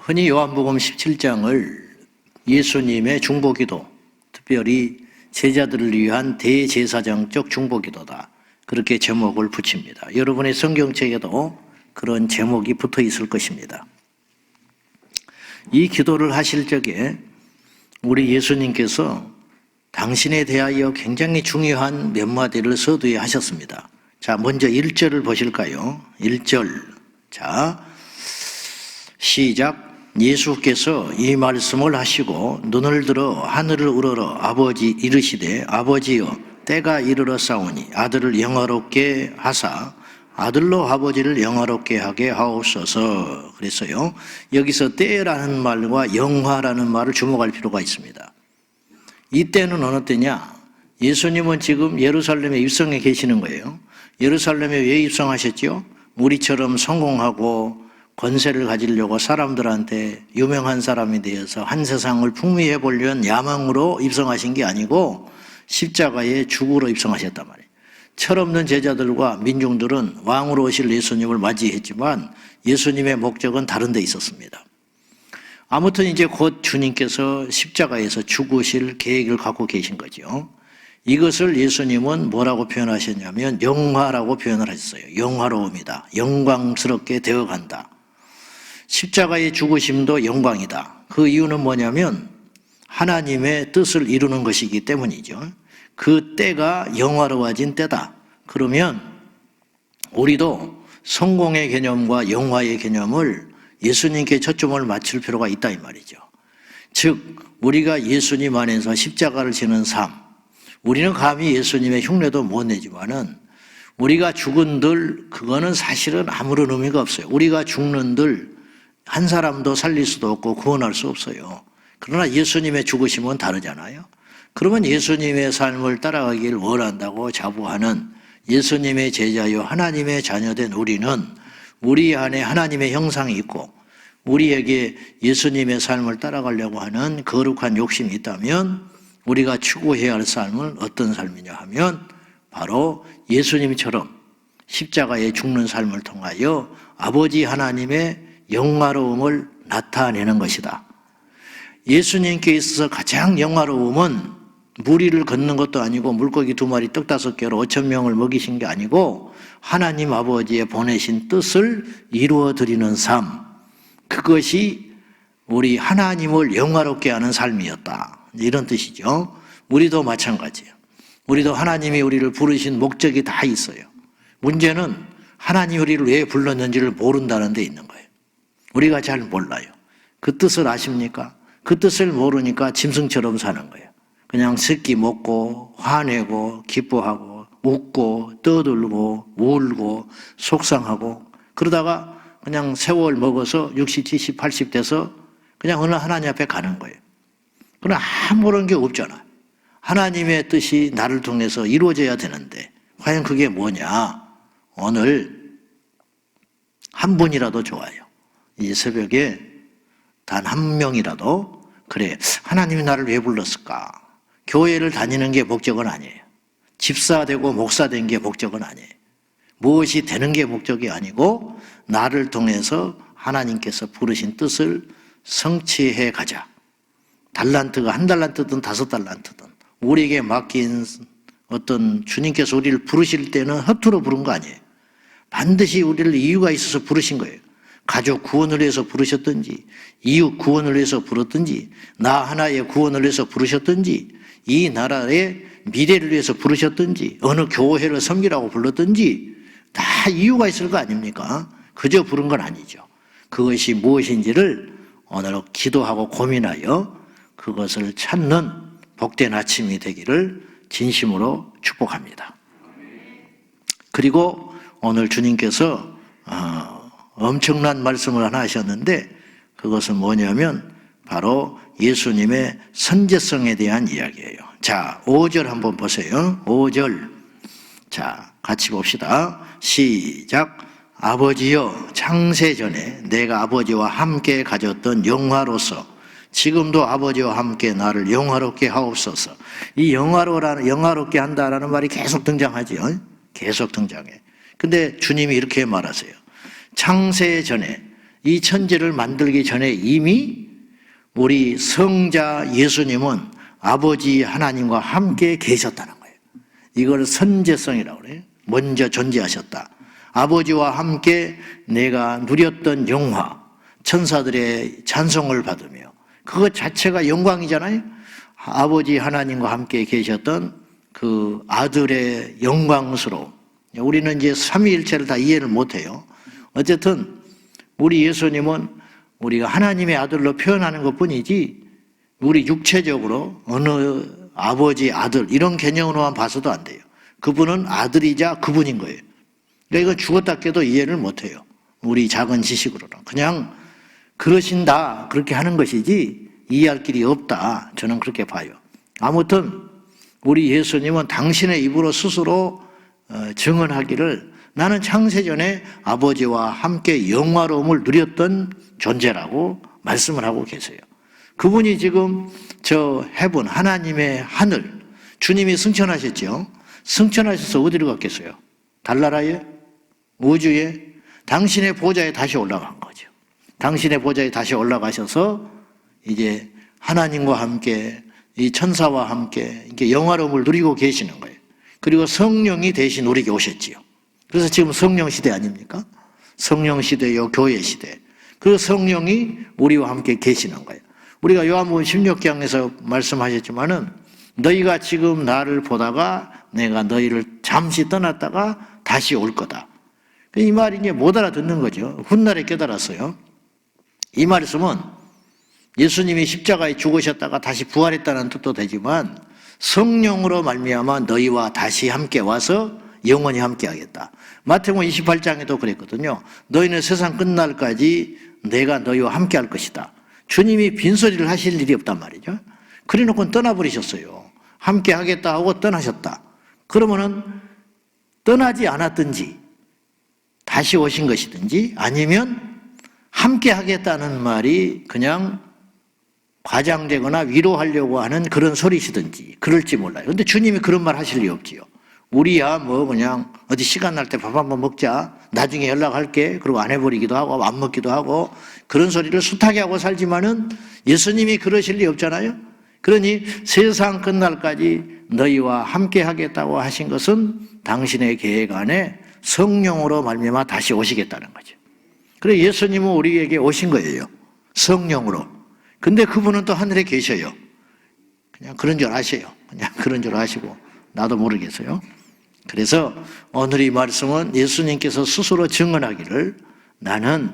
흔히 요한복음 17장을 예수님의 중보기도, 특별히 제자들을 위한 대제사장적 중보기도다, 그렇게 제목을 붙입니다. 여러분의 성경책에도 그런 제목이 붙어 있을 것입니다. 이 기도를 하실 적에 우리 예수님께서 당신에 대하여 굉장히 중요한 몇 마디를 서두에 하셨습니다. 자, 먼저 1절을 보실까요? 1절. 자, 시작. 예수께서 이 말씀을 하시고 눈을 들어 하늘을 우러러 아버지 이르시되 아버지여 때가 이르러 싸우니 아들을 영화롭게 하사 아들로 아버지를 영화롭게 하게 하옵소서. 그랬어요. 여기서 때라는 말과 영화라는 말을 주목할 필요가 있습니다. 이 때는 어느 때냐? 예수님은 지금 예루살렘에 입성해 계시는 거예요. 예루살렘에 왜 입성하셨죠? 우리처럼 성공하고 권세를 가지려고 사람들한테 유명한 사람이 되어서 한 세상을 풍미해 보려는 야망으로 입성하신 게 아니고 십자가에 죽으러 입성하셨단 말이에요. 철없는 제자들과 민중들은 왕으로 오실 예수님을 맞이했지만 예수님의 목적은 다른 데 있었습니다. 아무튼 이제 곧 주님께서 십자가에서 죽으실 계획을 갖고 계신 거죠. 이것을 예수님은 뭐라고 표현하셨냐면 영화라고 표현을 하셨어요. 영화로움이다. 영광스럽게 되어간다. 십자가의 죽으심도 영광이다. 그 이유는 뭐냐면 하나님의 뜻을 이루는 것이기 때문이죠. 그 때가 영화로워진 때다. 그러면 우리도 성공의 개념과 영화의 개념을 예수님께 초점을 맞출 필요가 있다 이 말이죠. 즉 우리가 예수님 안에서 십자가를 지는 삶, 우리는 감히 예수님의 흉내도 못 내지만은 우리가 죽은들 그거는 사실은 아무런 의미가 없어요. 우리가 죽는들 한 사람도 살릴 수도 없고 구원할 수 없어요. 그러나 예수님의 죽으심은 다르잖아요. 그러면 예수님의 삶을 따라가기를 원한다고 자부하는 예수님의 제자요 하나님의 자녀된 우리는 우리 안에 하나님의 형상이 있고 우리에게 예수님의 삶을 따라가려고 하는 거룩한 욕심이 있다면 우리가 추구해야 할 삶은 어떤 삶이냐 하면 바로 예수님처럼 십자가에 죽는 삶을 통하여 아버지 하나님의 영화로움을 나타내는 것이다. 예수님께 있어서 가장 영화로움은 무리를 걷는 것도 아니고 물고기 2마리 떡 5개로 5,000명을 먹이신 게 아니고 하나님 아버지의 보내신 뜻을 이루어 드리는 삶, 그것이 우리 하나님을 영화롭게 하는 삶이었다, 이런 뜻이죠. 우리도 마찬가지예요. 우리도 하나님이 우리를 부르신 목적이 다 있어요. 문제는 하나님이 우리를 왜 불렀는지를 모른다는 데 있는 거예요. 우리가 잘 몰라요. 그 뜻을 아십니까? 그 뜻을 모르니까 짐승처럼 사는 거예요. 그냥 새끼 먹고 화내고 기뻐하고 웃고 떠들고 울고 속상하고 그러다가 그냥 세월 먹어서 60, 70, 80 돼서 그냥 어느 하나님 앞에 가는 거예요. 그러나 아무런 게 없잖아요. 하나님의 뜻이 나를 통해서 이루어져야 되는데 과연 그게 뭐냐? 오늘 한 분이라도 좋아요. 이 새벽에 단 한 명이라도 그래, 하나님이 나를 왜 불렀을까? 교회를 다니는 게 목적은 아니에요. 집사 되고 목사 된 게 목적은 아니에요. 무엇이 되는 게 목적이 아니고 나를 통해서 하나님께서 부르신 뜻을 성취해 가자. 달란트가 1달란트든 5달란트든 우리에게 맡긴 어떤 주님께서 우리를 부르실 때는 허투루 부른 거 아니에요. 반드시 우리를 이유가 있어서 부르신 거예요. 가족 구원을 위해서 부르셨든지 이웃 구원을 위해서 부르든지 나 하나의 구원을 위해서 부르셨든지 이 나라의 미래를 위해서 부르셨든지 어느 교회를 섬기라고 불렀든지 다 이유가 있을 거 아닙니까? 그저 부른 건 아니죠. 그것이 무엇인지를 오늘 기도하고 고민하여 그것을 찾는 복된 아침이 되기를 진심으로 축복합니다. 그리고 오늘 주님께서 엄청난 말씀을 하나 하셨는데 그것은 뭐냐면 바로 예수님의 선제성에 대한 이야기예요. 자, 5절 한번 보세요. 5절. 자, 같이 봅시다. 시작. 아버지여, 창세전에 내가 아버지와 함께 가졌던 영화로서 지금도 아버지와 함께 나를 영화롭게 하옵소서. 이 영화롭게 한다라는 말이 계속 등장하죠. 계속 등장해. 근데 주님이 이렇게 말하세요. 창세 전에 이 천지를 만들기 전에 이미 우리 성자 예수님은 아버지 하나님과 함께 계셨다는 거예요. 이걸 선제성이라고 그래요. 먼저 존재하셨다. 아버지와 함께 내가 누렸던 영화, 천사들의 찬송을 받으며 그것 자체가 영광이잖아요. 아버지 하나님과 함께 계셨던 그 아들의 영광스러움. 우리는 이제 삼위일체를 다 이해를 못해요. 어쨌든 우리 예수님은 우리가 하나님의 아들로 표현하는 것뿐이지 우리 육체적으로 어느 아버지, 아들 이런 개념으로만 봐서도 안 돼요. 그분은 아들이자 그분인 거예요. 그러니까 이건 죽었다 깨도 이해를 못해요. 우리 작은 지식으로는. 그냥 그러신다 그렇게 하는 것이지 이해할 길이 없다. 저는 그렇게 봐요. 아무튼 우리 예수님은 당신의 입으로 스스로 증언하기를 나는 창세전에 아버지와 함께 영화로움을 누렸던 존재라고 말씀을 하고 계세요. 그분이 지금 저 헤븐, 하나님의 하늘, 주님이 승천하셨죠. 승천하셔서 어디로 갔겠어요? 달나라에? 우주에? 당신의 보좌에 다시 올라간 거죠. 당신의 보좌에 다시 올라가셔서 이제 하나님과 함께 이 천사와 함께 이렇게 영화로움을 누리고 계시는 거예요. 그리고 성령이 대신 우리에게 오셨지요. 그래서 지금 성령 시대 아닙니까? 성령 시대요, 교회 시대. 그 성령이 우리와 함께 계시는 거예요. 우리가 요한복음 16장에서 말씀하셨지만은 너희가 지금 나를 보다가 내가 너희를 잠시 떠났다가 다시 올 거다. 이 말이 이제 못 알아듣는 거죠. 훗날에 깨달았어요. 이 말씀은 예수님이 십자가에 죽으셨다가 다시 부활했다는 뜻도 되지만 성령으로 말미암아 너희와 다시 함께 와서 영원히 함께 하겠다. 마태복음 28장에도 그랬거든요. 너희는 세상 끝날까지 내가 너희와 함께 할 것이다. 주님이 빈소리를 하실 일이 없단 말이죠. 그래놓고 떠나버리셨어요. 함께 하겠다 하고 떠나셨다. 그러면은 떠나지 않았든지 다시 오신 것이든지 아니면 함께 하겠다는 말이 그냥 과장되거나 위로하려고 하는 그런 소리시든지 그럴지 몰라요. 근데 주님이 그런 말 하실 리 없지요. 우리야 뭐 그냥 어디 시간 날 때 밥 한번 먹자, 나중에 연락할게, 그리고 안 해버리기도 하고 안 먹기도 하고 그런 소리를 숱하게 하고 살지만은 예수님이 그러실 리 없잖아요. 그러니 세상 끝날까지 너희와 함께 하겠다고 하신 것은 당신의 계획 안에 성령으로 말미암아 다시 오시겠다는 거죠. 그래 예수님은 우리에게 오신 거예요. 성령으로. 근데 그분은 또 하늘에 계셔요. 그냥 그런 줄 아세요. 그냥 그런 줄 아시고 나도 모르겠어요. 그래서 오늘 이 말씀은 예수님께서 스스로 증언하기를 나는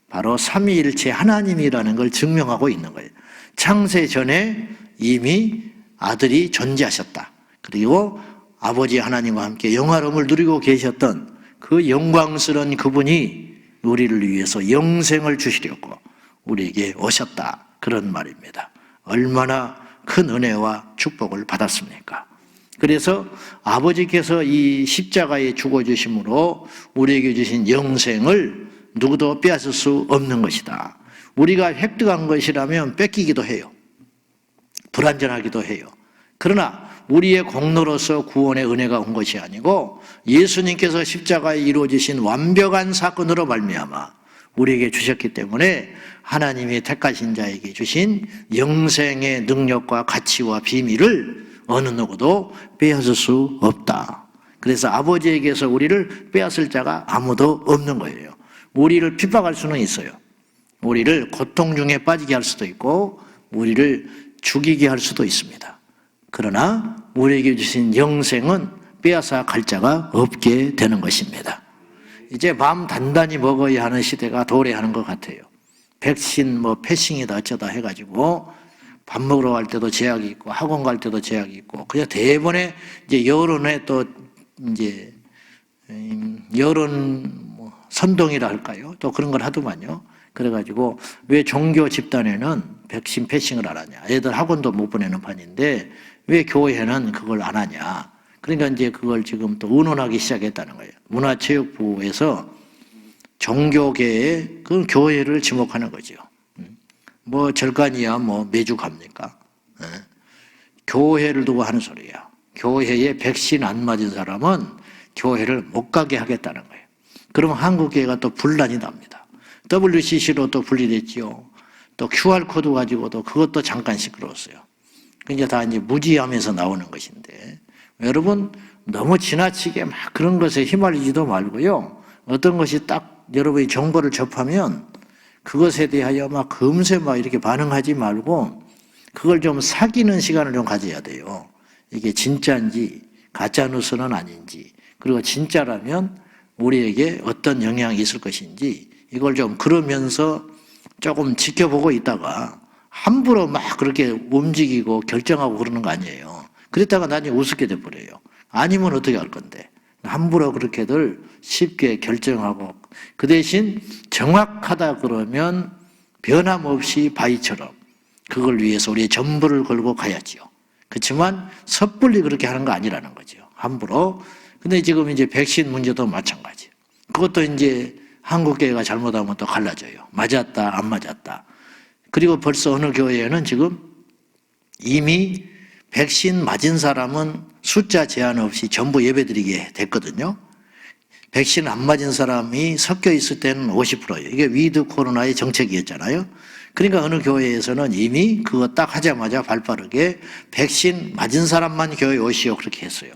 바로 삼위일체 하나님이라는 걸 증명하고 있는 거예요. 창세 전에 이미 아들이 존재하셨다. 그리고 아버지 하나님과 함께 영화로움을 누리고 계셨던 그 영광스러운 그분이 우리를 위해서 영생을 주시려고 우리에게 오셨다. 그런 말입니다. 얼마나 큰 은혜와 축복을 받았습니까? 그래서 아버지께서 이 십자가에 죽어주심으로 우리에게 주신 영생을 누구도 빼앗을 수 없는 것이다. 우리가 획득한 것이라면 뺏기기도 해요. 불완전하기도 해요. 그러나 우리의 공로로서 구원의 은혜가 온 것이 아니고 예수님께서 십자가에 이루어지신 완벽한 사건으로 말미암아 우리에게 주셨기 때문에 하나님이 택하신 자에게 주신 영생의 능력과 가치와 비밀을 어느 누구도 빼앗을 수 없다. 그래서 아버지에게서 우리를 빼앗을 자가 아무도 없는 거예요. 우리를 핍박할 수는 있어요. 우리를 고통 중에 빠지게 할 수도 있고 우리를 죽이게 할 수도 있습니다. 그러나 우리에게 주신 영생은 빼앗아 갈 자가 없게 되는 것입니다. 이제 마음 단단히 먹어야 하는 시대가 도래하는 것 같아요. 백신 패싱이다 어쩌다 해가지고 밥 먹으러 갈 때도 제약이 있고 학원 갈 때도 제약이 있고 그냥 대번에 이제 여론에 또 이제 여론 선동이라 할까요? 또 그런 걸 하더만요. 그래가지고 왜 종교 집단에는 백신 패싱을 안 하냐? 애들 학원도 못 보내는 판인데 왜 교회는 그걸 안 하냐? 그러니까 이제 그걸 지금 또 의논하기 시작했다는 거예요. 문화체육부에서 종교계에 그 교회를 지목하는 거죠. 절간이야 매주 갑니까? 교회를 두고 하는 소리야. 교회에 백신 안 맞은 사람은 교회를 못 가게 하겠다는 거예요. 그러면 한국교회가 또 분란이 납니다. WCC로 또 분리됐지요. 또 QR코드 가지고도 그것도 잠깐 시끄러웠어요. 그게 다 이제 무지하면서 나오는 것인데, 여러분 너무 지나치게 막 그런 것에 휘말리지도 말고요. 어떤 것이 딱 여러분이 정보를 접하면 그것에 대하여 막 금세 막 이렇게 반응하지 말고 그걸 좀 사귀는 시간을 좀 가져야 돼요. 이게 진짜인지 가짜 뉴스는 아닌지, 그리고 진짜라면 우리에게 어떤 영향이 있을 것인지 이걸 좀 그러면서 조금 지켜보고 있다가 함부로 막 그렇게 움직이고 결정하고 그러는 거 아니에요. 그랬다가 나중에 우습게 돼버려요. 아니면 어떻게 할 건데. 함부로 그렇게들 쉽게 결정하고, 그 대신 정확하다 그러면 변함없이 바위처럼 그걸 위해서 우리의 전부를 걸고 가야지요. 그렇지만 섣불리 그렇게 하는 거 아니라는 거죠. 함부로. 근데 지금 이제 백신 문제도 마찬가지. 그것도 이제 한국교회가 잘못하면 또 갈라져요. 맞았다, 안 맞았다. 그리고 벌써 어느 교회에는 지금 이미 백신 맞은 사람은 숫자 제한 없이 전부 예배드리게 됐거든요. 백신 안 맞은 사람이 섞여 있을 때는 50%예요. 이게 위드 코로나의 정책이었잖아요. 그러니까 어느 교회에서는 이미 그거 딱 하자마자 발빠르게 백신 맞은 사람만 교회에 오시오 그렇게 했어요.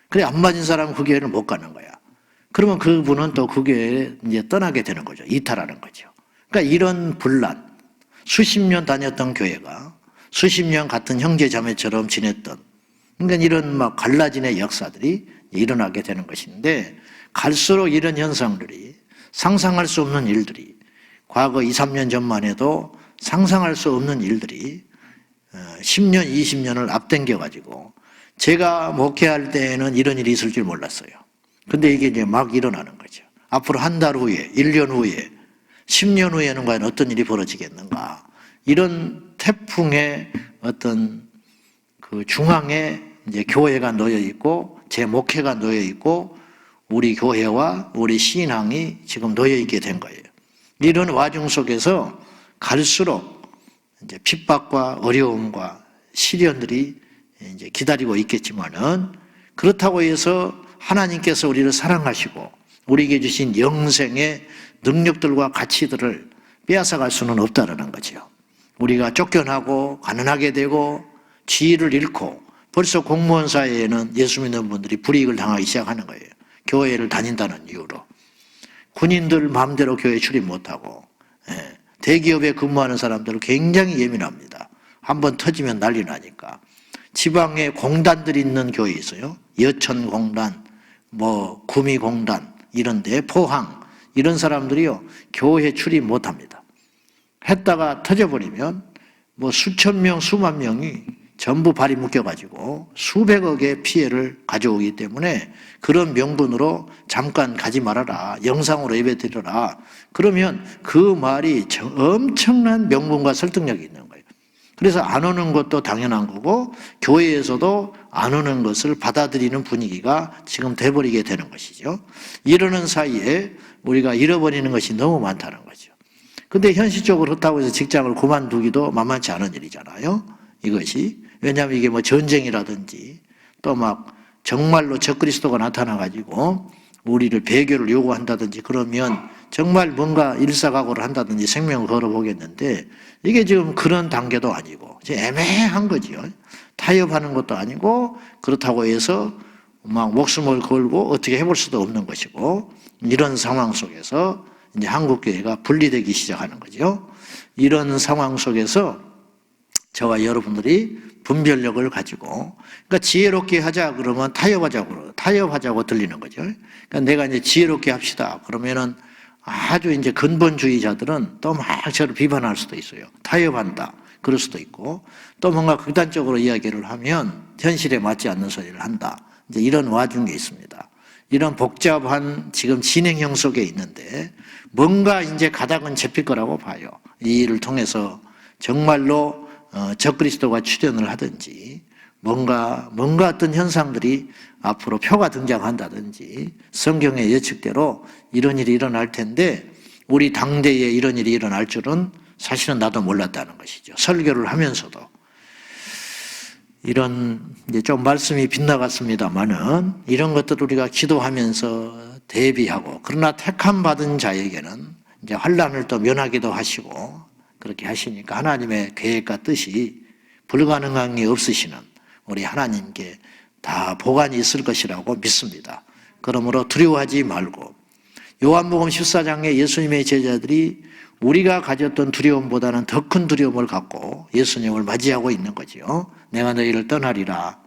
그래 안 맞은 사람은 그 교회를 못 가는 거야. 그러면 그분은 또 그 교회에 이제 떠나게 되는 거죠. 이탈하는 거죠. 그러니까 이런 분란, 수십 년 다녔던 교회가 수십 년 같은 형제 자매처럼 지냈던, 그러니까 이런 막 갈라진의 역사들이 일어나게 되는 것인데, 갈수록 이런 현상들이, 상상할 수 없는 일들이, 과거 2, 3년 전만 해도 상상할 수 없는 일들이 10년, 20년을 앞당겨 가지고, 제가 목회할 때에는 이런 일이 있을 줄 몰랐어요. 근데 이게 이제 막 일어나는 거죠. 앞으로 한 달 후에, 1년 후에, 10년 후에는 과연 어떤 일이 벌어지겠는가. 이런 태풍의 어떤 그 중앙에 이제 교회가 놓여 있고, 제 목회가 놓여 있고, 우리 교회와 우리 신앙이 지금 놓여 있게 된 거예요. 이런 와중 속에서 갈수록 이제 핍박과 어려움과 시련들이 이제 기다리고 있겠지만은, 그렇다고 해서 하나님께서 우리를 사랑하시고 우리에게 주신 영생의 능력들과 가치들을 빼앗아갈 수는 없다라는 거죠. 우리가 쫓겨나고 가난하게 되고 지위를 잃고, 벌써 공무원 사회에는 예수 믿는 분들이 불이익을 당하기 시작하는 거예요. 교회를 다닌다는 이유로. 군인들 마음대로 교회 출입 못하고, 대기업에 근무하는 사람들은 굉장히 예민합니다. 한번 터지면 난리 나니까. 지방에 공단들이 있는 교회 있어요. 여천공단, 구미공단 이런데, 포항 이런 사람들이요 교회 출입 못합니다. 했다가 터져버리면 수천 명, 수만 명이 전부 발이 묶여가지고 수백억의 피해를 가져오기 때문에, 그런 명분으로 잠깐 가지 말아라, 영상으로 예배드려라, 그러면 그 말이 엄청난 명분과 설득력이 있는 거예요. 그래서 안 오는 것도 당연한 거고, 교회에서도 안 오는 것을 받아들이는 분위기가 지금 돼버리게 되는 것이죠. 이러는 사이에 우리가 잃어버리는 것이 너무 많다는 거죠. 근데 현실적으로 그렇다고 해서 직장을 그만두기도 만만치 않은 일이잖아요. 이것이. 왜냐하면 이게 전쟁이라든지 또 막 정말로 적그리스도가 나타나가지고 우리를 배교를 요구한다든지 그러면 정말 뭔가 일사각오를 한다든지 생명을 걸어보겠는데, 이게 지금 그런 단계도 아니고 애매한 거지요. 타협하는 것도 아니고, 그렇다고 해서 막 목숨을 걸고 어떻게 해볼 수도 없는 것이고, 이런 상황 속에서 이제 한국교회가 분리되기 시작하는 거죠. 이런 상황 속에서 저와 여러분들이 분별력을 가지고, 그러니까 지혜롭게 하자 그러면 타협하자고 들리는 거죠. 그러니까 내가 이제 지혜롭게 합시다 그러면은 아주 이제 근본주의자들은 또 막 저를 비판할 수도 있어요. 타협한다 그럴 수도 있고, 또 뭔가 극단적으로 이야기를 하면 현실에 맞지 않는 소리를 한다. 이제 이런 와중에 있습니다. 이런 복잡한 지금 진행형 속에 있는데, 뭔가 이제 가닥은 잡힐 거라고 봐요. 이 일을 통해서 정말로 적그리스도가 출현을 하든지, 뭔가 어떤 현상들이 앞으로 표가 등장한다든지, 성경의 예측대로 이런 일이 일어날 텐데, 우리 당대에 이런 일이 일어날 줄은 사실은 나도 몰랐다는 것이죠. 설교를 하면서도. 이런 이제 좀 말씀이 빗나갔습니다만은, 이런 것들을 우리가 기도하면서 대비하고, 그러나 택함 받은 자에게는 이제 환난을 또 면하기도 하시고 그렇게 하시니까 하나님의 계획과 뜻이 불가능한 게 없으시는 우리 하나님께 다 보관이 있을 것이라고 믿습니다. 그러므로 두려워하지 말고 요한복음 14장에 예수님의 제자들이 우리가 가졌던 두려움보다는 더 큰 두려움을 갖고 예수님을 맞이하고 있는 거죠. 내가 너희를 떠나리라,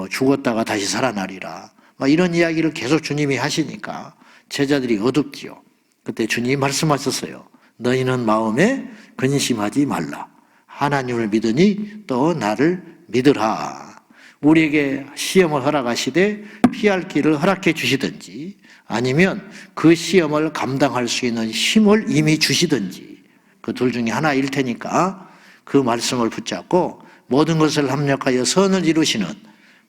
죽었다가 다시 살아나리라, 이런 이야기를 계속 주님이 하시니까 제자들이 어둡지요. 그때 주님이 말씀하셨어요. 너희는 마음에 근심하지 말라. 하나님을 믿으니 또 나를 믿으라. 우리에게 시험을 허락하시되 피할 길을 허락해 주시든지 아니면 그 시험을 감당할 수 있는 힘을 이미 주시든지 그 둘 중에 하나일 테니까 그 말씀을 붙잡고 모든 것을 합력하여 선을 이루시는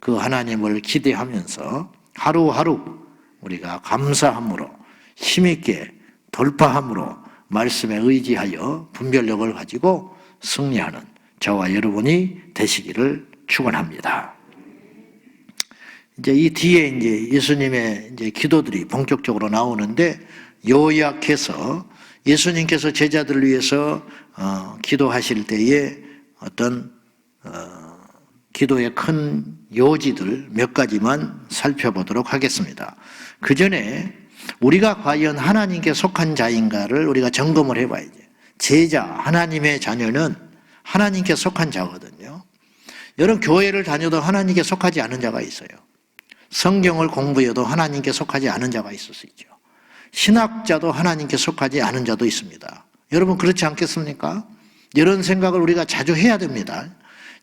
그 하나님을 기대하면서 하루하루 우리가 감사함으로 힘있게 돌파함으로 말씀에 의지하여 분별력을 가지고 승리하는 저와 여러분이 되시기를 축원합니다. 이제 이 뒤에 이제 예수님의 이제 기도들이 본격적으로 나오는데 요약해서 예수님께서 제자들을 위해서 기도하실 때에 어떤 기도의 큰 요지들 몇 가지만 살펴보도록 하겠습니다. 그 전에 우리가 과연 하나님께 속한 자인가를 우리가 점검을 해봐야죠. 제자, 하나님의 자녀는 하나님께 속한 자거든요. 여러분 교회를 다녀도 하나님께 속하지 않은 자가 있어요. 성경을 공부해도 하나님께 속하지 않은 자가 있을 수 있죠. 신학자도 하나님께 속하지 않은 자도 있습니다. 여러분 그렇지 않겠습니까? 이런 생각을 우리가 자주 해야 됩니다.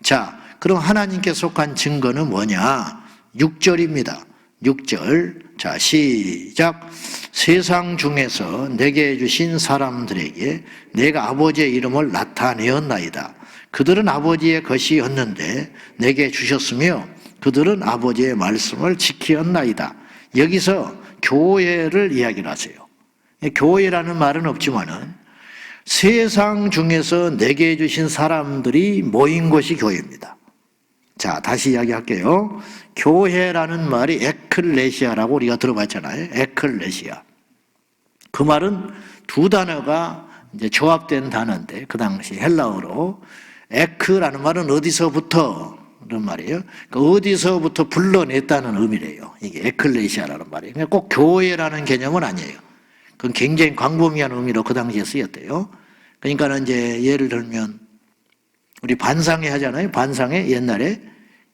자, 그럼 하나님께 속한 증거는 뭐냐? 6절입니다. 6절. 자, 시작. 세상 중에서 내게 주신 사람들에게 내가 아버지의 이름을 나타내었나이다. 그들은 아버지의 것이었는데 내게 주셨으며 그들은 아버지의 말씀을 지키었나이다. 여기서 교회를 이야기를 하세요. 교회라는 말은 없지만은 세상 중에서 내게 주신 사람들이 모인 것이 교회입니다. 자, 다시 이야기할게요. 교회라는 말이 에클레시아라고 우리가 들어봤잖아요. 에클레시아. 그 말은 두 단어가 이제 조합된 단어인데 그 당시 헬라어로 에크라는 말은 어디서부터 그런 말이에요. 그러니까 어디서부터 불러냈다는 의미래요. 이게 에클레시아라는 말이에요. 그러니까 꼭 교회라는 개념은 아니에요. 그건 굉장히 광범위한 의미로 그 당시에 쓰였대요. 그러니까 이제 예를 들면 우리 반상회 하잖아요. 반상회 옛날에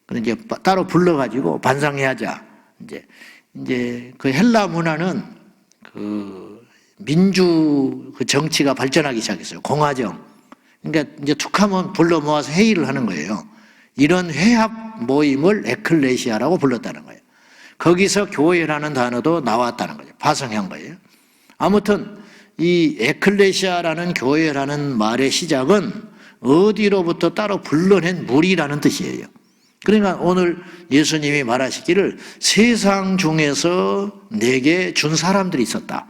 그 이제 따로 불러가지고 반상회 하자. 이제 그 헬라 문화는 그 민주 그 정치가 발전하기 시작했어요. 공화정. 그러니까 이제 툭하면 불러 모아서 회의를 하는 거예요. 이런 회합 모임을 에클레시아라고 불렀다는 거예요. 거기서 교회라는 단어도 나왔다는 거죠. 파생한 거예요. 아무튼 이 에클레시아라는 교회라는 말의 시작은 어디로부터 따로 불러낸 무리라는 뜻이에요. 그러니까 오늘 예수님이 말하시기를 세상 중에서 내게 준 사람들이 있었다.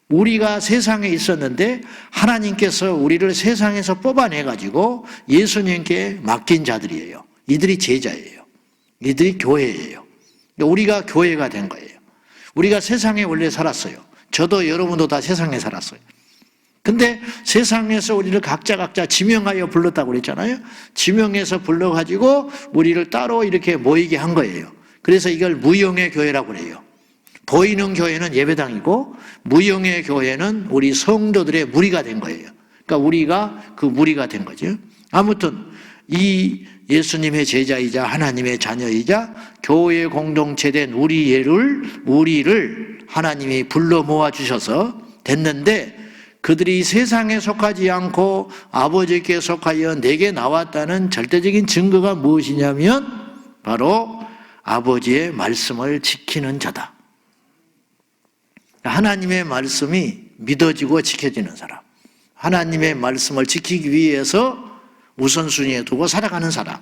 우리가 세상에 있었는데 하나님께서 우리를 세상에서 뽑아내가지고 예수님께 맡긴 자들이에요. 이들이 제자예요. 이들이 교회예요. 우리가 교회가 된 거예요. 우리가 세상에 원래 살았어요. 저도 여러분도 다 세상에 살았어요. 근데 세상에서 우리를 각자 지명하여 불렀다고 그랬잖아요. 지명해서 불러가지고 우리를 따로 이렇게 모이게 한 거예요. 그래서 이걸 무형의 교회라고 그래요. 보이는 교회는 예배당이고 무형의 교회는 우리 성도들의 무리가 된 거예요. 그러니까 우리가 그 무리가 된 거죠. 아무튼 이 예수님의 제자이자 하나님의 자녀이자 교회 공동체된 우리를 하나님이 불러 모아 주셔서 됐는데 그들이 세상에 속하지 않고 아버지께 속하여 내게 나왔다는 절대적인 증거가 무엇이냐면 바로 아버지의 말씀을 지키는 자다. 하나님의 말씀이 믿어지고 지켜지는 사람, 하나님의 말씀을 지키기 위해서 우선순위에 두고 살아가는 사람,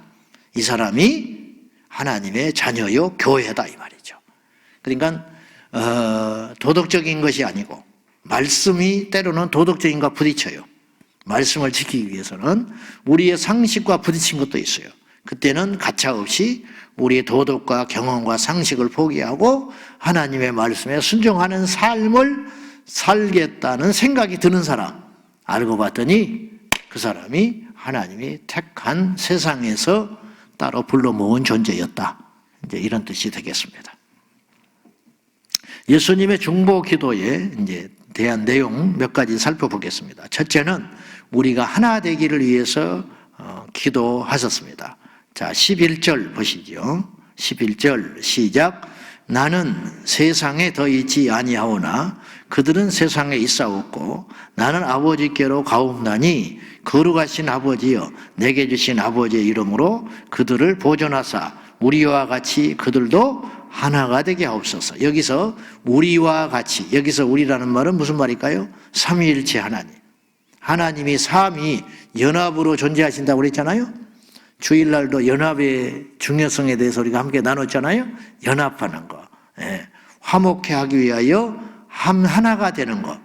이 사람이 하나님의 자녀요 교회다 이 말이죠. 그러니까 도덕적인 것이 아니고 말씀이 때로는 도덕적인과 부딪혀요. 말씀을 지키기 위해서는 우리의 상식과 부딪힌 것도 있어요. 그때는 가차없이 우리의 도덕과 경험과 상식을 포기하고 하나님의 말씀에 순종하는 삶을 살겠다는 생각이 드는 사람. 알고 봤더니 그 사람이 하나님이 택한 세상에서 따로 불러 모은 존재였다. 이제 이런 뜻이 되겠습니다. 예수님의 중보 기도에 이제 대한 내용 몇 가지 살펴보겠습니다. 첫째는 우리가 하나 되기를 위해서 기도하셨습니다. 자, 11절 보시죠. 11절 시작. 나는 세상에 더 있지 아니하오나 그들은 세상에 있사옵고 나는 아버지께로 가옵나니 거룩하신 아버지여 내게 주신 아버지의 이름으로 그들을 보존하사 우리와 같이 그들도 하나가 되게 하옵소서. 여기서 우리와 같이, 여기서 우리라는 말은 무슨 말일까요? 삼위일체 하나님. 하나님이 삼위 연합으로 존재하신다고 그랬잖아요. 주일날도 연합의 중요성에 대해서 우리가 함께 나눴잖아요. 연합하는 거. 화목해 하기 위하여 하나가 되는 거.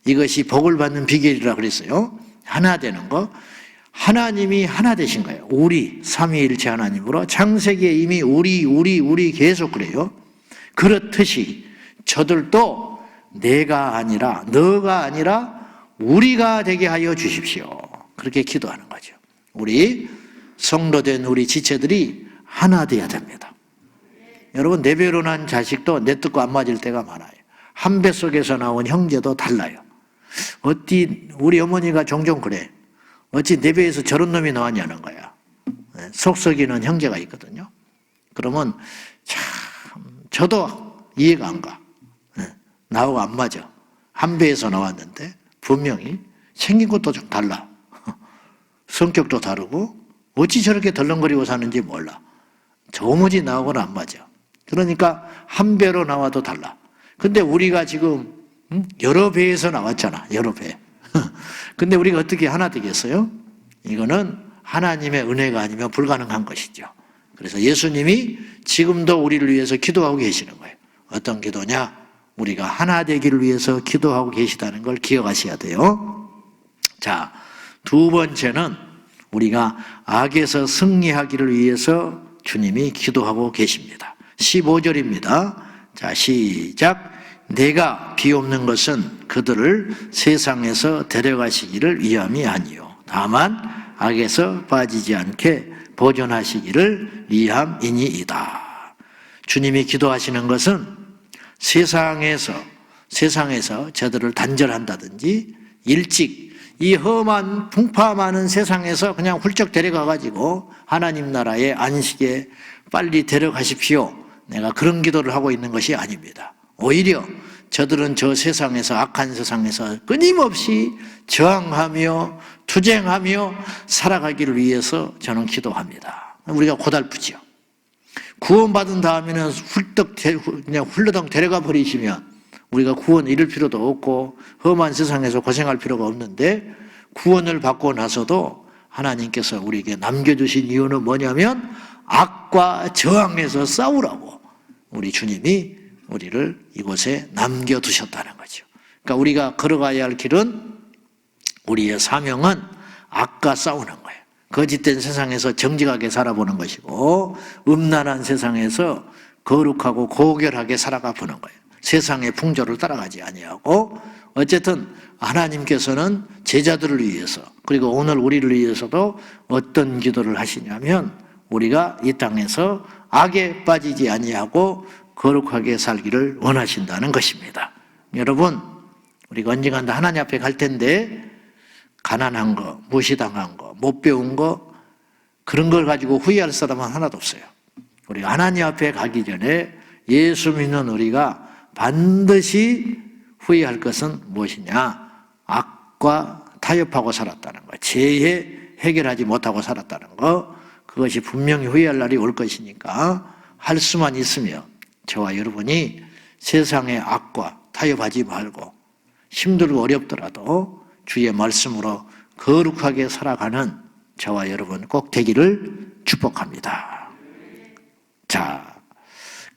이것이 복을 받는 비결이라고 그랬어요. 하나 되는 거. 하나님이 하나 되신 거예요. 우리 삼위일체 하나님으로 창세기에 이미 우리 계속 그래요. 그렇듯이 저들도 내가 아니라 너가 아니라 우리가 되게 하여 주십시오. 그렇게 기도하는 거죠. 우리 성도된 우리 지체들이 하나 돼야 됩니다. 여러분 내 배로 난 자식도 내 뜻과 안 맞을 때가 많아요. 한 뱃속에서 나온 형제도 달라요. 어찌 우리 어머니가 종종 그래. 어찌 내 배에서 저런 놈이 나왔냐는 거야. 속 썩이는 형제가 있거든요. 그러면 참 저도 이해가 안 가. 나하고 안 맞아. 한 배에서 나왔는데 분명히 생긴 것도 좀 달라. 성격도 다르고 어찌 저렇게 덜렁거리고 사는지 몰라. 도무지 나하고는 안 맞아. 그러니까 한 배로 나와도 달라. 근데 우리가 지금 여러 배에서 나왔잖아. 여러 배. 근데 우리가 어떻게 하나 되겠어요? 이거는 하나님의 은혜가 아니면 불가능한 것이죠. 그래서 예수님이 지금도 우리를 위해서 기도하고 계시는 거예요. 어떤 기도냐? 우리가 하나 되기를 위해서 기도하고 계시다는 걸 기억하셔야 돼요. 자, 두 번째는 우리가 악에서 승리하기를 위해서 주님이 기도하고 계십니다. 15절입니다. 자, 시작. 내가 비옵는 것은 그들을 세상에서 데려가시기를 위함이 아니요 다만 악에서 빠지지 않게 보존하시기를 위함이니이다. 주님이 기도하시는 것은 세상에서 저들을 단절한다든지 일찍 이 험한 풍파 많은 세상에서 그냥 훌쩍 데려가가지고 하나님 나라의 안식에 빨리 데려가십시오. 내가 그런 기도를 하고 있는 것이 아닙니다. 오히려 저들은 저 세상에서 악한 세상에서 끊임없이 저항하며 투쟁하며 살아가기를 위해서 저는 기도합니다. 우리가 고달프죠. 구원받은 다음에는 그냥 훌러덩 데려가 버리시면 우리가 구원 이룰 필요도 없고 험한 세상에서 고생할 필요가 없는데 구원을 받고 나서도 하나님께서 우리에게 남겨주신 이유는 뭐냐면 악과 저항해서 싸우라고 우리 주님이 우리를 이곳에 남겨두셨다는 거죠. 그러니까 우리가 걸어가야 할 길은 우리의 사명은 악과 싸우는 거예요. 거짓된 세상에서 정직하게 살아보는 것이고 음란한 세상에서 거룩하고 고결하게 살아가 보는 거예요. 세상의 풍조를 따라가지 아니하고 어쨌든 하나님께서는 제자들을 위해서 그리고 오늘 우리를 위해서도 어떤 기도를 하시냐면 우리가 이 땅에서 악에 빠지지 아니하고 거룩하게 살기를 원하신다는 것입니다. 여러분 우리가 언젠가 하나님 앞에 갈 텐데 가난한 거, 무시당한 거, 못 배운 거 그런 걸 가지고 후회할 사람은 하나도 없어요. 우리가 하나님 앞에 가기 전에 예수 믿는 우리가 반드시 후회할 것은 무엇이냐? 악과 타협하고 살았다는 거, 죄에 해결하지 못하고 살았다는 거, 그것이 분명히 후회할 날이 올 것이니까 할 수만 있으면 저와 여러분이 세상의 악과 타협하지 말고 힘들고 어렵더라도 주의 말씀으로 거룩하게 살아가는 저와 여러분 꼭 되기를 축복합니다. 자,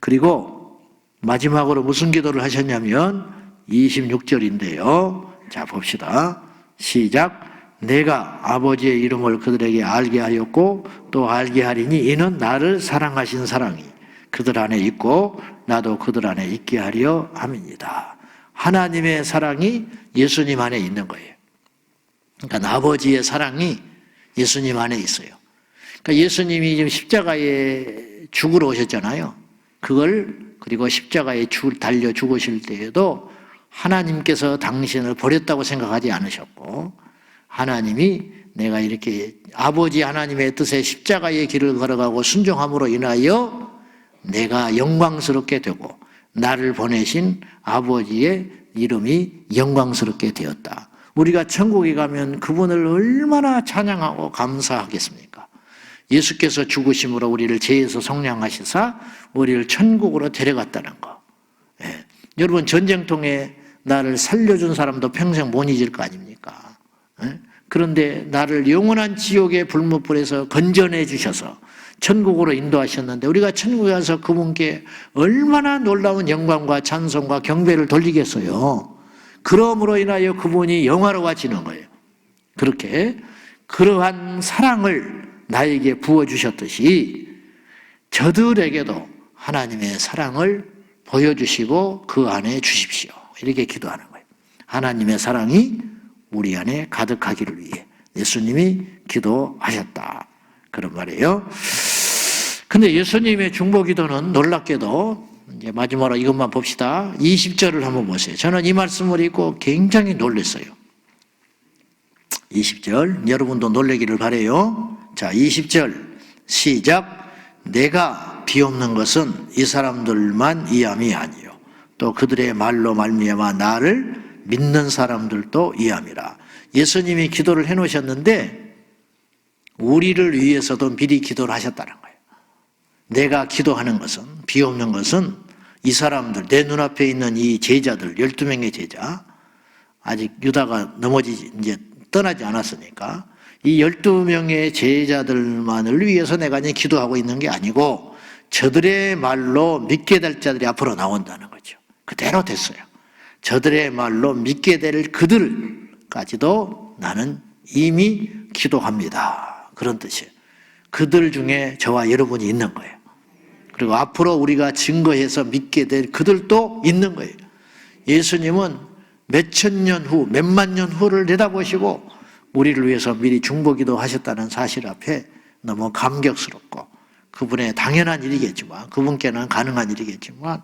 그리고 마지막으로 무슨 기도를 하셨냐면 26절인데요. 자, 봅시다. 시작. 내가 아버지의 이름을 그들에게 알게 하였고 또 알게 하리니 이는 나를 사랑하신 사랑이 그들 안에 있고 나도 그들 안에 있게 하려 함이니이다. 하나님의 사랑이 예수님 안에 있는 거예요. 그러니까 아버지의 사랑이 예수님 안에 있어요. 그러니까 예수님이 지금 십자가에 죽으러 오셨잖아요. 그리고 십자가에 달려 죽으실 때에도 하나님께서 당신을 버렸다고 생각하지 않으셨고, 하나님이 내가 이렇게 아버지 하나님의 뜻에 십자가의 길을 걸어가고 순종함으로 인하여 내가 영광스럽게 되고 나를 보내신 아버지의 이름이 영광스럽게 되었다. 우리가 천국에 가면 그분을 얼마나 찬양하고 감사하겠습니까? 예수께서 죽으심으로 우리를 죄에서 속량하시사 우리를 천국으로 데려갔다는 거. 예. 여러분, 전쟁통에 나를 살려준 사람도 평생 못 잊을 거 아닙니까? 예? 그런데 나를 영원한 지옥의 불못불에서 건져내 주셔서 천국으로 인도하셨는데, 우리가 천국에 가서 그분께 얼마나 놀라운 영광과 찬송과 경배를 돌리겠어요. 그러므로 인하여 그분이 영화로워지는 거예요. 그렇게 그러한 사랑을 나에게 부어주셨듯이 저들에게도 하나님의 사랑을 보여주시고 그 안에 주십시오. 이렇게 기도하는 거예요. 하나님의 사랑이 우리 안에 가득하기를 위해 예수님이 기도하셨다, 그런 말이에요. 근데 예수님의 중보기도는 놀랍게도, 이제 마지막으로 이것만 봅시다. 20절을 한번 보세요. 저는 이 말씀을 읽고 굉장히 놀랐어요. 20절, 여러분도 놀라기를 바라요. 자, 20절 시작. 내가 비옵는 것은 이 사람들만 이함이 아니요 또 그들의 말로 말미암아 나를 믿는 사람들도 이함이라. 예수님이 기도를 해놓으셨는데 우리를 위해서도 미리 기도를 하셨다는 거예요. 내가 기도하는 것은, 비옵는 것은 이 사람들, 내 눈앞에 있는 이 제자들, 12명의 제자, 아직 유다가 이제 떠나지 않았으니까 이 12명의 제자들만을 위해서 내가 이제 기도하고 있는 게 아니고 저들의 말로 믿게 될 자들이 앞으로 나온다는 거죠. 그대로 됐어요. 저들의 말로 믿게 될 그들까지도 나는 이미 기도합니다, 그런 뜻이에요. 그들 중에 저와 여러분이 있는 거예요. 그리고 앞으로 우리가 증거해서 믿게 될 그들도 있는 거예요. 예수님은 몇천 년 후, 몇만 년 후를 내다보시고 우리를 위해서 미리 중보기도 하셨다는 사실 앞에 너무 감격스럽고, 그분의 당연한 일이겠지만, 그분께는 가능한 일이겠지만,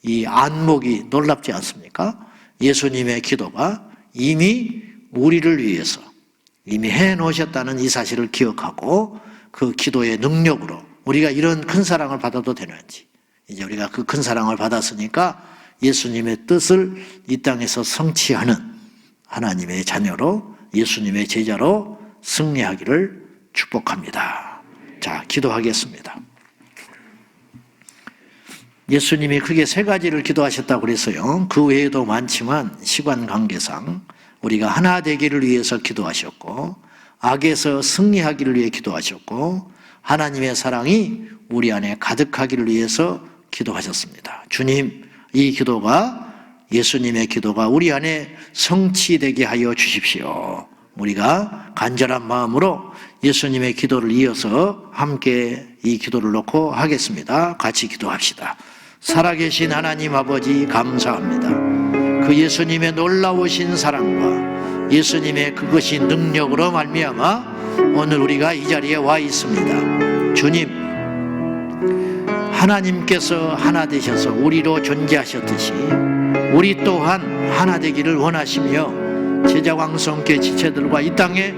이 안목이 놀랍지 않습니까? 예수님의 기도가 이미 우리를 위해서 이미 해놓으셨다는 이 사실을 기억하고 그 기도의 능력으로 우리가 이런 큰 사랑을 받아도 되는지, 이제 우리가 그 큰 사랑을 받았으니까 예수님의 뜻을 이 땅에서 성취하는 하나님의 자녀로, 예수님의 제자로 승리하기를 축복합니다. 자, 기도하겠습니다. 예수님이 크게 세 가지를 기도하셨다고 그랬어요. 그 외에도 많지만 시간 관계상 우리가 하나 되기를 위해서 기도하셨고, 악에서 승리하기를 위해 기도하셨고, 하나님의 사랑이 우리 안에 가득하기를 위해서 기도하셨습니다. 주님, 이 기도가, 예수님의 기도가 우리 안에 성취되게 하여 주십시오. 우리가 간절한 마음으로 예수님의 기도를 이어서 함께 이 기도를 놓고 하겠습니다. 같이 기도합시다. 살아계신 하나님 아버지, 감사합니다. 그 예수님의 놀라우신 사랑과 예수님의 그것이 능력으로 말미암아 오늘 우리가 이 자리에 와 있습니다. 주님, 하나님께서 하나 되셔서 우리로 존재하셨듯이 우리 또한 하나 되기를 원하시며, 제자왕성교 지체들과 이 땅의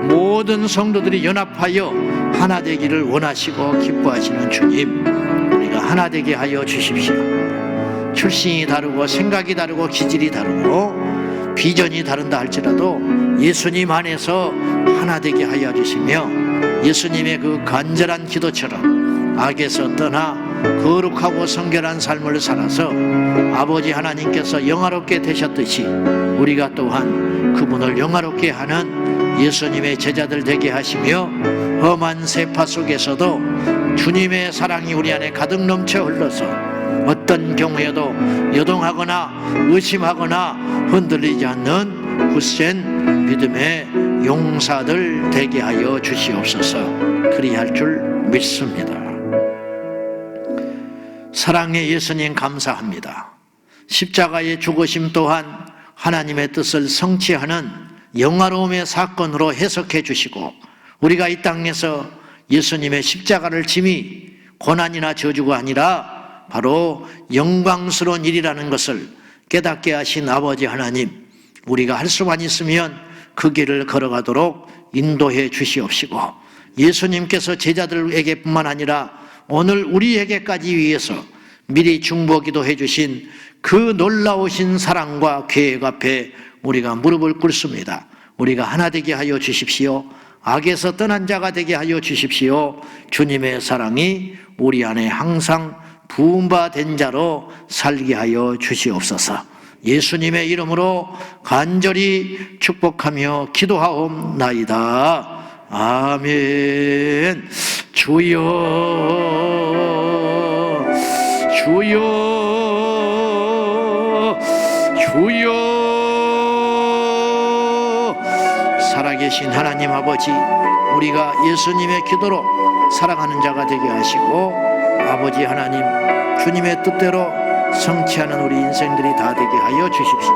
모든 성도들이 연합하여 하나 되기를 원하시고 기뻐하시는 주님, 우리가 하나 되게 하여 주십시오. 출신이 다르고 생각이 다르고 기질이 다르고 비전이 다른다 할지라도 예수님 안에서 하나 되게 하여 주시며, 예수님의 그 간절한 기도처럼 악에서 떠나 거룩하고 성결한 삶을 살아서 아버지 하나님께서 영화롭게 되셨듯이 우리가 또한 그분을 영화롭게 하는 예수님의 제자들 되게 하시며, 험한 세파 속에서도 주님의 사랑이 우리 안에 가득 넘쳐 흘러서 어떤 경우에도 요동하거나 의심하거나 흔들리지 않는 굳센 믿음의 용사들 되게 하여 주시옵소서. 그리할 줄 믿습니다. 사랑의 예수님, 감사합니다. 십자가의 죽으심 또한 하나님의 뜻을 성취하는 영화로움의 사건으로 해석해 주시고, 우리가 이 땅에서 예수님의 십자가를 짐이 고난이나 저주가 아니라 바로 영광스러운 일이라는 것을 깨닫게 하신 아버지 하나님, 우리가 할 수만 있으면 그 길을 걸어가도록 인도해 주시옵시고, 예수님께서 제자들에게 뿐만 아니라 오늘 우리에게까지 위해서 미리 중보기도 해주신 그 놀라우신 사랑과 계획 앞에 우리가 무릎을 꿇습니다. 우리가 하나 되게 하여 주십시오. 악에서 떠난 자가 되게 하여 주십시오. 주님의 사랑이 우리 안에 항상 부은 바 된 자로 살게 하여 주시옵소서. 예수님의 이름으로 간절히 축복하며 기도하옵나이다. 아멘. 주여, 주여, 주여. 살아계신 하나님 아버지, 우리가 예수님의 기도로 살아가는 자가 되게 하시고, 아버지 하나님, 주님의 뜻대로 성취하는 우리 인생들이 다 되게 하여 주십시오.